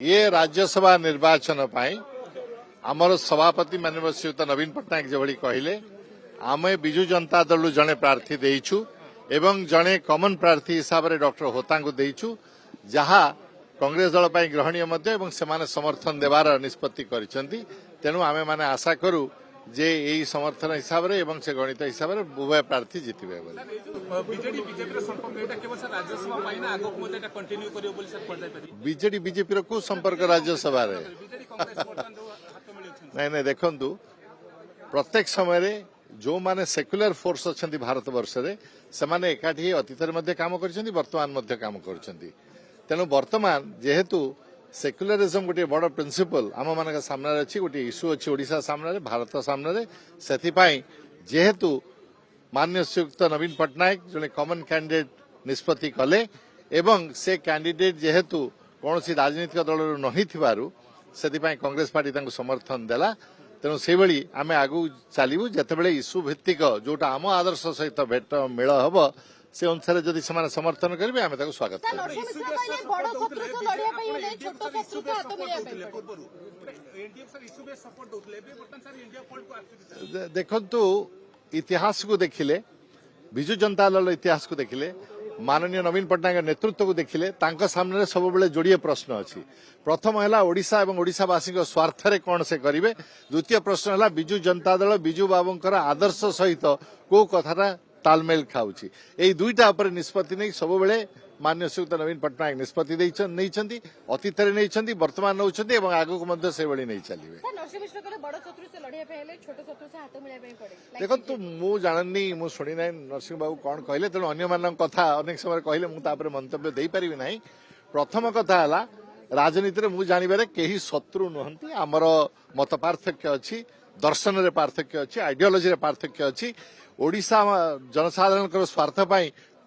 ये राज्यसभा निर्वाचन आमर सभापति माननीय श्रीयुत नवीन पट्टनायक जो कहले आम विजु जनता दल जड़े प्रार्थी देइछु एवं जड़े कमन प्रार्थी हिसाब से डॉक्टर होता को देइछु जहा कांग्रेस दल पर ग्रहणीय से समर्थन देवार निष्पत्ति करिसेंती। तेणु आमे माने आशा करू जे यही समर्थन हिसाब रे एवं से गणित हिसाब से उभय प्रार्थी जीतबे। बीजेडी बीजेपी को संपर्क राज्यसभा रे नहीं देखंतु प्रत्येक समय रे जो माने सेक्युलर फोर्स अछंती भारत वर्ष रे से माने एकाठी अतीत रे काम करछंती वर्तमान मध्ये काम करछंती। तेणु वर्तमान जेहेतु सेक्युलरिज्म गोटे बड़ प्रिंसिपल आम मान सामने अच्छी गोटे इश्यू अच्छी ओडिशा सामने भारत सामने से जेहेतु माननीय श्रीयुक्त नवीन पट्टनायक जड़े कमन कैंडिडेट निष्पत्ति कले एवं से कैंडिडेट जेहेतु कौन सी राजनीतिक दल नहीं से कांग्रेस पार्टी समर्थन देला। तेणु से आम आगू चलू जिते इश्यू भित्तिक जोटा आम आदर्श सहित भेट मेल हम से अनुसार जदि समर्थन करेंगे आम स्वागत देखु इतिहास को देखिले विजु जनता दल इतिहास को देखिले माननीय नवीन पट्टनायक नेतृत्व को देखिले सामने सब जोड़िए प्रश्न अच्छी। प्रथम है ओडिशा और ओडिशावासी स्वार्थ रे कौन से करेंगे। द्वितीय प्रश्न है विजु जनता दल विजु बाबूंकर आदर्श सहित को कथा तालमेल खाऊची। यही दुईटा उपर निष्पत्ति नहीं सब माननीय श्रीयुक्त नवीन पट्टनायक निष्पत्ति नहीं अतीत नहीं वर्तमान नौकरी आगक नहीं चलिए। देखो मु जाननी मु शुणी ना नरसिंह बाबू कौन कहले तेणु अन्य मान कथा अनेक समय कहले मुझे मंतव्य दे पारि ना। प्रथम कथा है राजनीति में मुझे जानवर कहीं शत्रु नुहति आमर मत पार्थक्य अच्छी दर्शन रे पार्थक्य अच्छी आइडियोलोजी रे पार्थक्य अच्छी। ओडिशा जनसाधारण स्वार्थ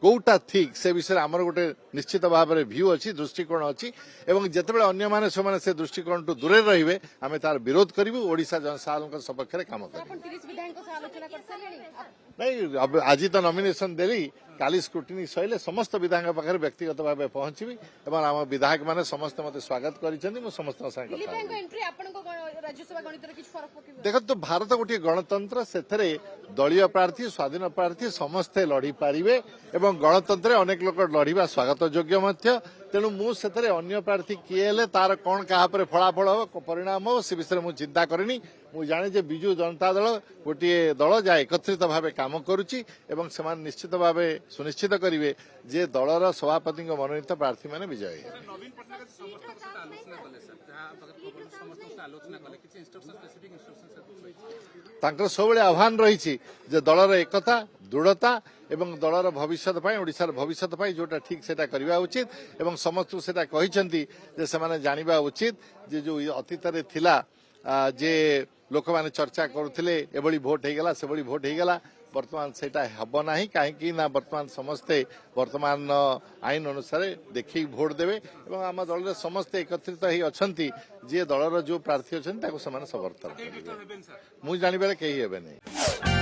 कौटा ठीक से विषय आमर गोटे निश्चित भाव में भ्यू अच्छी दृष्टिकोण अच्छी एवं जितेबाला अन्य माने से दृष्टिकोण टू दूरे रहिबे आमे तार विरोध करिबु ओडिशा जनसाधारण सपक्ष रे काम करिबु। नहीं आज तो नॉमिनेशन देली काली स्क्रूटिनी सहिले समस्त विधायक पाखे व्यक्तिगत भाव पहुंचबी और आम विधायक माने समस्त मते स्वागत करिसेंती। समस्त देखो तो भारत गोटे गणतंत्र से दलीय प्रार्थी स्वाधीन प्रार्थी समस्ते लड़ी पारिबे एवं गणतंत्र अनेक लोक लड़िबा स्वागत योग्य। तेणु मुझे अन्य प्रार्थी किए हेले तार कौन क्या फलाफल हम परिणाम हो से विषय मुझे चिंता करनी। मुझे जाने जे विजु जनता दल गोटे दल जहाँ एकत्रित भाव काम करुच्ची एवं से निश्चित भाव सुनिश्चित करेंगे जे दलर सभापति मनोनीत प्रार्थी मैंने विजय। सब आह्वान रही दलर एकता दृढ़ता एवं दलर भविष्य ओडिशार भविष्य जोटा ठीक से करवा उचित एवं समस्त से कहते जाना उचित जे जो अतीत थिला जे लोक मैंने चर्चा करुले एभली भोट होगला से भोट होगला वर्तमान से हम ना कहीं वर्तमान समस्ते वर्तमान आईन अनुसार देखिए भोट देवे और आम दल समस्ते एकत्रित अच्छा जी दलर जो प्रार्थी अच्छा समर्थन मुझे जानवर कहीं हे नहीं।